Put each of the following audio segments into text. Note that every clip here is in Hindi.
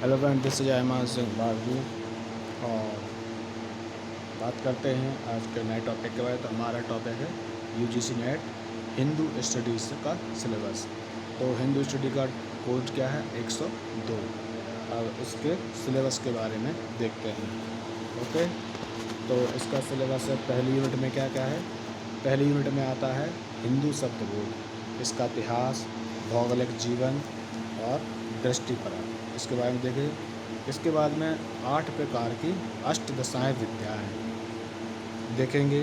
Hello friend, this is Ahmed Singh Bagvi और बात करते हैं आज के नए टॉपिक के बारे में। तो हमारा टॉपिक है यूजीसी नेट हिंदू स्टडीज़ का सिलेबस। तो हिंदू स्टडी का कोड क्या है 102। अब इसके सिलेबस के बारे में देखते हैं। ओके, तो इसका सिलेबस है। पहली यूनिट में क्या क्या है? पहली यूनिट में आता है हिंदू शब्दकोश, इसका इतिहास, भौगोलिक जीवन और दृष्टिपरक, इसके बारे में देखें। इसके बाद में 8 प्रकार की अष्टदशाएँ विद्याएँ देखेंगे,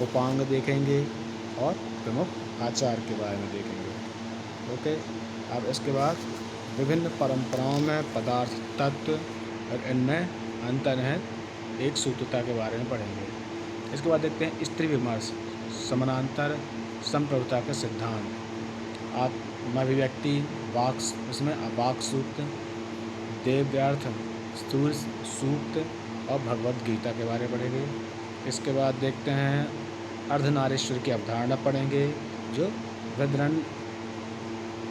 उपांग देखेंगे और प्रमुख आचार के बारे में देखेंगे। ओके, अब इसके बाद विभिन्न परंपराओं में पदार्थ तत्व और इनमें अंतर्निहित एक सूत्रता के बारे में पढ़ेंगे। इसके बाद देखते हैं स्त्री विमर्श, समानांतर संप्रभुता के सिद्धांत, आत्माभिव्यक्ति, वाक, इसमें वाक सूक्त, देव्यार्थ सूर्य सूक्त और भगवद गीता के बारे में पढ़ेंगे। इसके बाद देखते हैं अर्धनारीश्वर की अवधारणा पढ़ेंगे जो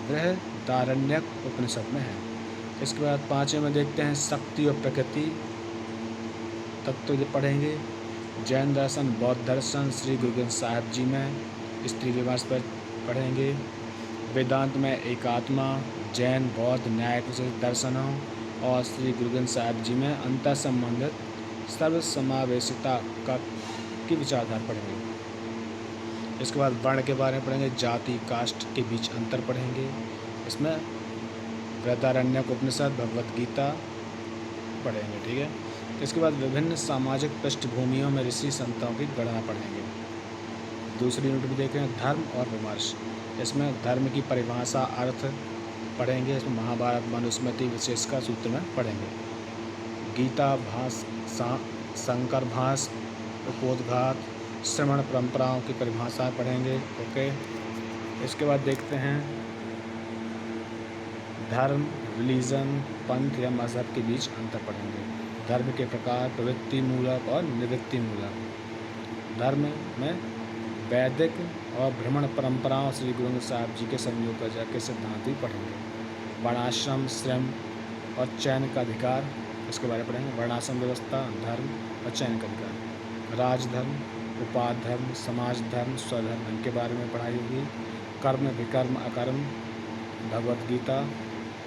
बृहदारण्यक उपनिषद में है। इसके बाद 5वें में देखते हैं शक्ति और प्रकृति तत्व पढ़ेंगे। जैन दर्शन, बौद्ध दर्शन श्री गुरु ग्रंथ साहिब जी में स्त्री विमर्श पर पढ़ेंगे। वेदांत में एकात्मा, जैन बौद्ध न्याय दर्शनों और श्री गुरु ग्रंथ साहिब जी में अंतर संबंधित सर्वसमावेशिता की विचारधारा पढ़ेंगे। इसके बाद वर्ण के बारे में पढ़ेंगे, जाति कास्ट के बीच अंतर पढ़ेंगे। इसमें बृहदारण्यक उपनिषद, भगवद गीता पढ़ेंगे। ठीक है, इसके बाद विभिन्न सामाजिक पृष्ठभूमियों में ऋषि संतों की गणना पढ़ेंगे। दूसरी यूनिट में देखें धर्म और विमर्श, इसमें धर्म की परिभाषा, अर्थ पढ़ेंगे। इसमें महाभारत, मनुस्मृति, विशेषकर सूत्र में पढ़ेंगे। गीता, भाष, शंकर भाष, उपोद्घात, श्रवण परंपराओं की परिभाषा पढ़ेंगे। ओके, इसके बाद देखते हैं धर्म, रिलीजन, पंथ या मज़हब के बीच अंतर पढ़ेंगे। धर्म के प्रकार, प्रवृत्ति मूलक और निवृत्ति मूलक। धर्म में वैदिक और भ्रमण परंपराओं श्री गुरु ग्रंथ साहिब जी के संयोग के सिद्धांत भी पढ़ेंगे। वर्णाश्रम, श्रम और चयन का अधिकार, इसके बारे में पढ़ेंगे। वर्णाश्रम व्यवस्था, धर्म और चयन का अधिकार। राजधर्म, उपाध धर्म, समाज धर्म, स्वधर्म, इनके बारे में पढ़ाई होगी। कर्म, विकर्म, अकर्म, भगवद गीता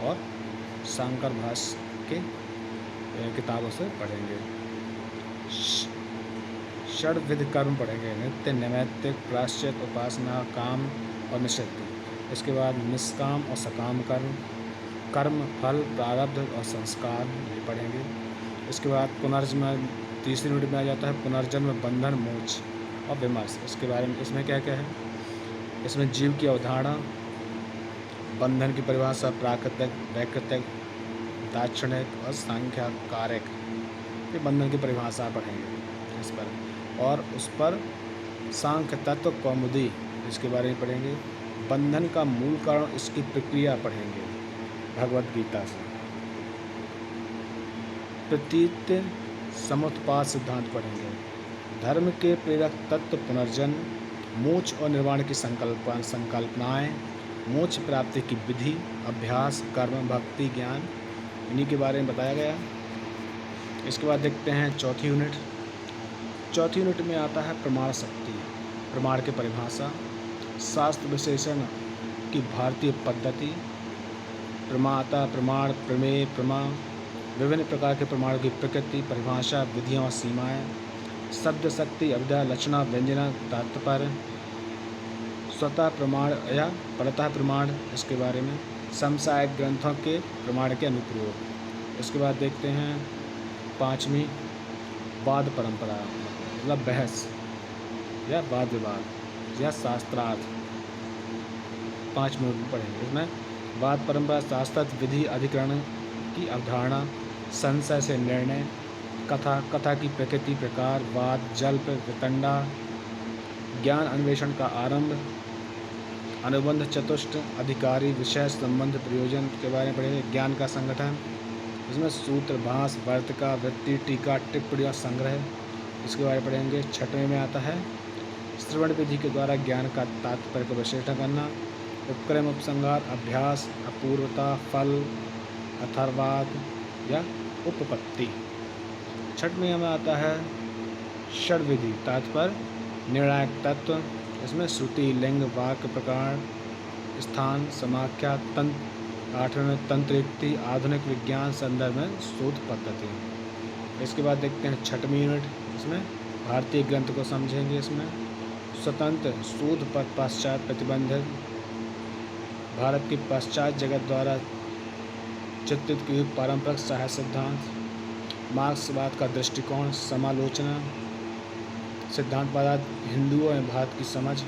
और शंकर भाष्य के किताबों से पढ़ेंगे। षड्विध कर्म पढ़ेंगे, नित्य, नैमित्तिक, प्रायश्चित, उपासना, काम और निषिद्ध। इसके बाद निष्काम और सकाम कर्म, कर्म, फल, प्रारब्ध और संस्कार ये पढ़ेंगे। इसके बाद पुनर्जन्म, तीसरी यूनिट में आ जाता है पुनर्जन्म, बंधन, मोक्ष और विमर्श। इसके बारे में इसमें क्या क्या है? इसमें जीव की अवधारणा, बंधन की परिभाषा, प्राकृतिक, वैकृतिक, दाक्षिणिक और सांख्यकारक, ये बंधन की परिभाषा पढ़ेंगे इस पर। और उस पर सांख्य तत्व कौमुदी, इसके बारे में पढ़ेंगे। बंधन का मूल कारण, इसकी प्रक्रिया पढ़ेंगे भगवद गीता से। प्रतीत समुत्पाद सिद्धांत पढ़ेंगे। धर्म के प्रेरक तत्व, पुनर्जन्म, मोक्ष और निर्वाण की संकल्पनाएं, मोक्ष प्राप्ति की विधि, अभ्यास, कर्म, भक्ति, ज्ञान, इन्हीं के बारे में बताया गया। इसके बाद देखते हैं चौथी यूनिट। चौथी यूनिट में आता है प्रमाण शक्ति, प्रमाण की परिभाषा, शास्त्र विशेषण की भारतीय पद्धति, प्रमाता, प्रमाण, प्रमेय, प्रमा, विभिन्न प्रकार के प्रमाणों की प्रकृति, परिभाषा, विधियाँ और सीमाएँ, शब्द शक्ति, अभिधा, लक्षणा, व्यंजना, तात्पर्य, स्वतः प्रमाण या परतः प्रमाण, इसके बारे में। समसामयिक ग्रंथों के प्रमाण के अनुप्रयोग। इसके बाद देखते हैं पाँचवीं वाद परंपरा, मतलब बहस या वाद विवाद या शास्त्रार्थ, 5 मिनट में पढ़ेंगे। इसमें वाद परंपरा, शास्त्रार्थ, विधि, अधिकरण की अवधारणा, संशय से निर्णय, कथा, कथा की प्रकृति, प्रकार, वाद, जल्प, वितंडा, ज्ञान अन्वेषण का आरंभ, अनुबंध, चतुष्ट, अधिकारी, विषय, संबंध, प्रयोजन के बारे में पढ़ेंगे। ज्ञान का संगठन, इसमें सूत्र, भाष, वर्तिका, वृत्ति, टीका, टिप्पणी और संग्रह, इसके बारे में पढ़ेंगे। 6वें में आता है श्रवण विधि के द्वारा ज्ञान का तात्पर्य को विश्लेषण करना, उपक्रम, उपसंहार, अभ्यास, अपूर्वता, फल, अथर्वाद, या उपपत्ति। छठवें में आता है षड्विधि, तात्पर्य निर्णायक तत्व। इसमें श्रुति, लिंग, वाक्य, प्रकार, स्थान, समाख्या, तंत्र। आठवें में तंत्र युक्ति, आधुनिक विज्ञान संदर्भ में शोध पद्धति। इसके बाद देखते हैं छठवीं यूनिट, इसमें भारतीय ग्रंथ को समझेंगे। इसमें स्वतंत्र शोध पर पाश्चात्य प्रतिबंधित, भारत की पश्चात जगत द्वारा चित्रित की हुई पारंपरिक साहित्य सिद्धांत, मार्क्सवाद का दृष्टिकोण, समालोचना सिद्धांतवाद, हिंदुओं में भारत की समझ,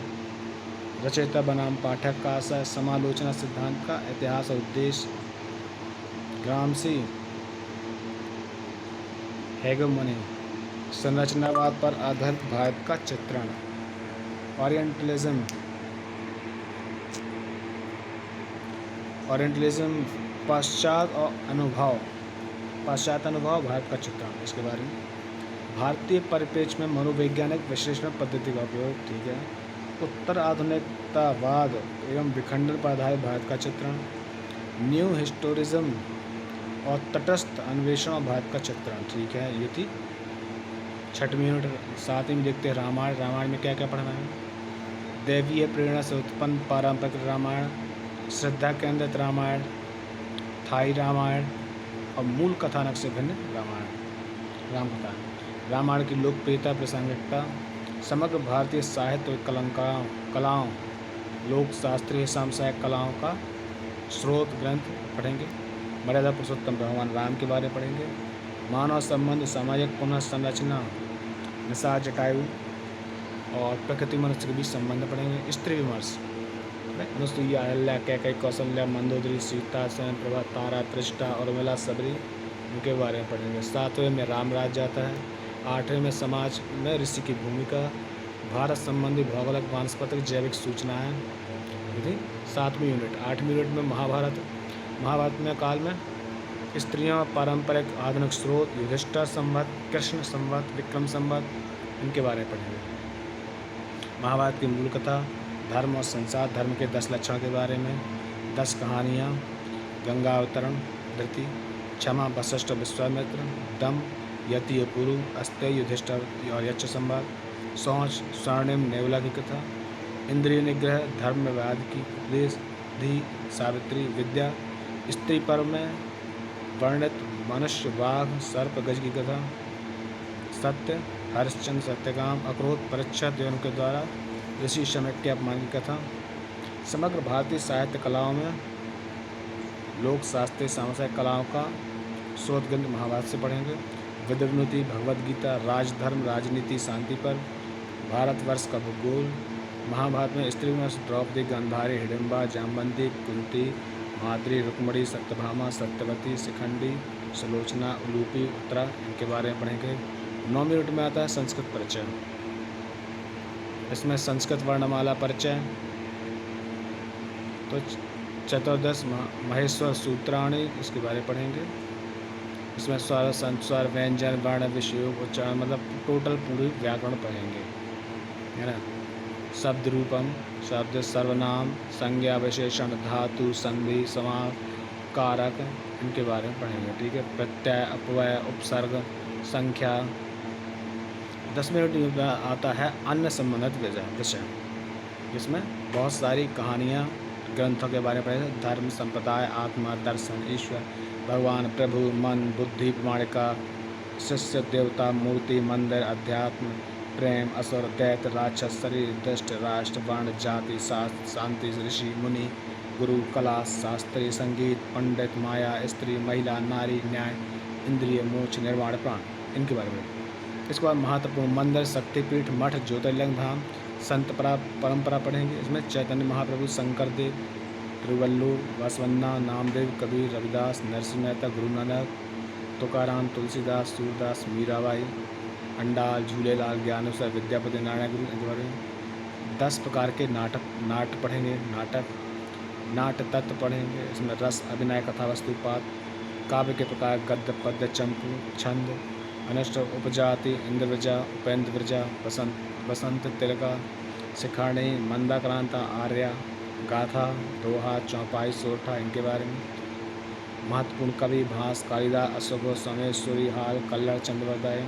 रचयिता बनाम पाठक का आशय, समालोचना सिद्धांत का इतिहास और उद्देश्य, ग्रामसी, हेगेमोनी, संरचनावाद पर आधारित भारत का चित्रण, ओरिएंटलिज्म, पाश्चात्य अनुभव भारत का चित्रण। इसके बारे में भारतीय परिप्रेक्ष्य में मनोवैज्ञानिक विश्लेषण पद्धति का उपयोग, ठीक है। उत्तर आधुनिकतावाद एवं विखंडन पर आधारित भारत का चित्रण, न्यू हिस्टोरिज्म और तटस्थ अन्वेषण भारत का चित्रण, ठीक है। ये थी छठवीं यूनिट। सातवीं में देखते हैं रामायण। रामायण में क्या क्या पढ़ना है? दैवीय प्रेरणा से उत्पन्न पारंपरिक रामायण, श्रद्धा केंद्रित रामायण, थाई रामायण और मूल कथानक से भिन्न रामायण, रामकथा। रामायण की लोकप्रियता, प्रासंगिकता, समग्र भारतीय साहित्य और कलाओं, लोक शास्त्रीय सामसायिक कलाओं का स्रोत ग्रंथ पढ़ेंगे। मर्यादा पुरुषोत्तम भगवान राम के बारे में पढ़ेंगे। मानव संबंध, सामाजिक पुनः संरचना, निषाद जटायु और प्रकृति मनुष्य के बीच संबंध पढ़ेंगे। स्त्री विमर्श, अनुसुईया, अहल्या, कैकेयी, कौशल्या, मंदोदरी, सीता, स्वयंप्रभा, तारा, त्रिष्टा और उर्मिला, सबरी, उनके बारे में पढ़ेंगे। सातवें में रामराज्य आता है। आठवें में समाज में ऋषि की भूमिका, भारत संबंधी भौगोलिक, वानस्पतिक, जैविक सूचनाएं। सातवीं यूनिट। आठवीं यूनिट में महाभारत में काल में स्त्रियां, पारंपरिक आधुनिक स्रोत, युधिष्ठिर संवत, कृष्ण संवत, विक्रम संवत, इनके बारे में पढ़ेंगे। महाभारत की मूल कथा, धर्म और संसार, धर्म के 10 लक्षण के बारे में, 10 कहानियाँ, गंगा अवतरण, धृति, क्षमा, वशिष्ठ, विश्वामित्र, दम, यति, पुरु, अस्तेय, युधिष्ठिर और यक्ष संवाद, सोच, स्वर्णिम, नेवला की कथा, इंद्रिय निग्रह, धर्मवाद की उपदेश, धी, सावित्री, विद्या, स्त्री पर्व में वर्णित मनुष्य, बाघ, सर्प, गज की कथा, सत्य, हरिश्चंद्र, सत्यकाम, अक्रोध, परीक्षित एवं उनके द्वारा ऋषि शमक के अपमान की कथा। समग्र भारतीय साहित्य कलाओं में लोक शास्त्रीय सामसायिक कलाओं का स्रोत ग्रंथ महाभारत से पढ़ेंगे। विद्वनुति, भगवद गीता, राजधर्म, राजनीति, शांति पर, भारतवर्ष का भूगोल। महाभारत में स्त्री में द्रौपदी, गांधारी, हिडिंबा, जामवंती, कुंती, माद्री, रुक्मणी, सत्यभामा, सत्यवती, शिखंडी, सुलोचना, उलूपी, उत्तरा, इनके बारे में पढ़ेंगे। 9वीं यूनिट में आता है संस्कृत परिचय। इसमें संस्कृत वर्णमाला परिचय, तो चतुर्दश महेश्वर सूत्राणी, इसके बारे में पढ़ेंगे। इसमें स्वर, संस्वर, व्यंजन, वर्ण, विषयोग, उच्चारण, मतलब टोटल पूरी व्याकरण पढ़ेंगे, है ना। शब्द रूपम, शब्द, सर्वनाम, संज्ञा, विशेषण, धातु, संधि, समास, कारक, इनके बारे में पढ़ेंगे, ठीक है। प्रत्यय, अपव्यय, उपसर्ग, संख्या। 10वें यूनिट में आता है अन्य संबंधित विषय, जिसमें बहुत सारी कहानियाँ, ग्रंथों के बारे में पढ़ेंगे। धर्म, संप्रदाय, आत्मा, दर्शन, ईश्वर, भगवान, प्रभु, मन, बुद्धि, प्रमाणिका, शिष्य, देवता, मूर्ति, मंदिर, अध्यात्म, प्रेम, असुर, दैत्य, राक्षस, शरीर, दृष्ट, राष्ट्र, वर्ण, जाति, शास्त्र, शांति, ऋषि, मुनि, गुरु, कला, शास्त्रीय, संगीत, पंडित, माया, स्त्री, महिला, नारी, न्याय, इंद्रिय, मोक्ष, निर्वाण, प्राण, इनके बारे में। इसके बाद महत्वपूर्ण मंदिर, शक्तिपीठ, मठ, ज्योतिर्लिंग धाम, संत परंपरा पढ़ेंगे। इसमें चैतन्य महाप्रभु, शंकर देव, तिरुवल्लुवर, बसवन्ना, नामदेव, कबीर, रविदास, नरसिंह मेहता, गुरु नानक, तुकाराम, तुलसीदास, सूरदास, मीराबाई, अंडाल, झूलेलाल, ज्ञानेश्वर, विद्यापति, नारायण गुरु, इनके बारे में। 10 प्रकार के नाटक पढ़ेंगे। नाट्य तत्व पढ़ेंगे। इसमें रस, अभिनय, कथा, वस्तुपात, काव्य के प्रकार, गद्य, पद्य, चंपू, छंद, अनिष्ट, उपजाति, इंद्रव्रजा, उपेंद्र व्रजा, बसंत, तिलका, शिखाणी, मंदाक्रांता, आर्या, गाथा, दोहा, चौपाई, सोरठा, इनके बारे में। महत्वपूर्ण कवि भास, कालिदास, अशोक गोस्वामी, सूर्यहाल, कल्लर, चंद्रोदय।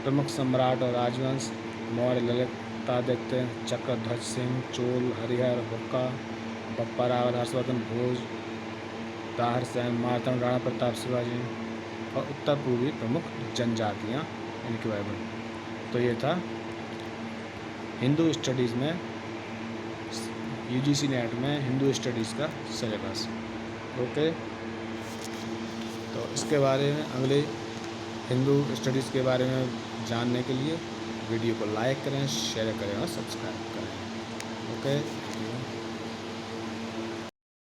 प्रमुख सम्राट और राजवंश मौर्य, ललितादित्य, चक्रध्वज सिंह, चोल, हरिहर, हुक्का, बप्पा रावल, हर्षवर्धन, भोज, दाहर सेन, मार्तंड, राणा प्रताप, शिवाजी। और उत्तर पूर्वी प्रमुख जनजातियाँ इनके बारे में। तो ये था हिंदू स्टडीज़ में, यूजीसी नेट में हिंदू स्टडीज़ का सिलेबस। ओके, तो इसके बारे में अगले हिंदू स्टडीज़ के बारे में जानने के लिए वीडियो को लाइक करें, शेयर करें और सब्सक्राइब करें। ओके।